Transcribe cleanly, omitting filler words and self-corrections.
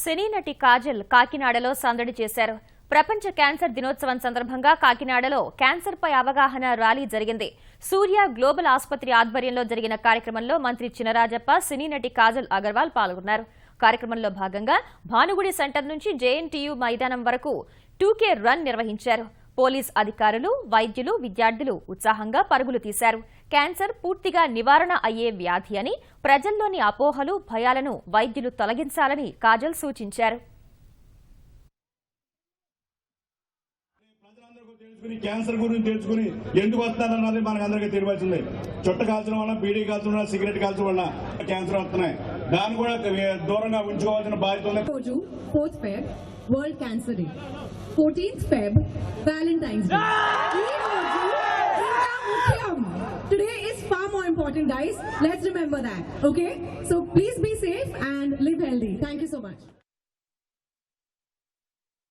సినీ నటి కాజల్ కాకినాడలో సందడి చేశారు. ప్రపంచ క్యాన్సర్ దినోత్సవం సందర్భంగా కాకినాడలో క్యాన్సర్పై అవగాహన ర్యాలీ జరిగింది. సూర్య గ్లోబల్ ఆసుపత్రి ఆధ్వర్యంలో జరిగిన కార్యక్రమంలో మంత్రి చినరాజప్ప, సినీ నటి కాజల్ అగర్వాల్ పాల్గొన్నారు. కార్యక్రమంలో భాగంగా భానుగుడి సెంటర్ నుంచి జేఎన్టీయూ మైదానం వరకు 2K రన్ నిర్వహించారు. పోలీస్ అధికారులు, వైద్యులు, విద్యార్థులు ఉత్సాహంగా పరుగులు తీశారు. క్యాన్సర్ పూర్తిగా నివారణ అయ్యే వ్యాధి అని, ప్రజల్లోని అపోహలు, భయాలను వైద్యులు తొలగించాలని కాజల్ సూచించారు. క్యాన్సర్ గురించి తెలుసుకుని ఎందుకు వస్తున్నారన్నది మనకందరికీ తెలియాల్సిందే. చుట్ట కాల్చడం వల్ల, బీడీ కాల్చడం వల్ల, సిగరెట్ కాల్చడం వల్ల క్యాన్సర్ వస్తున్నాయి. దాన్ని కూడా దూరంగా ఉంచుకోవాల్సిన బాధ్యత ఉంది. 4th Feb World Cancer Day, 14th Feb Valentine's Day. Today is far more important, guys. Let's remember that. Okay, so please be safe and live healthy. Thank you so much.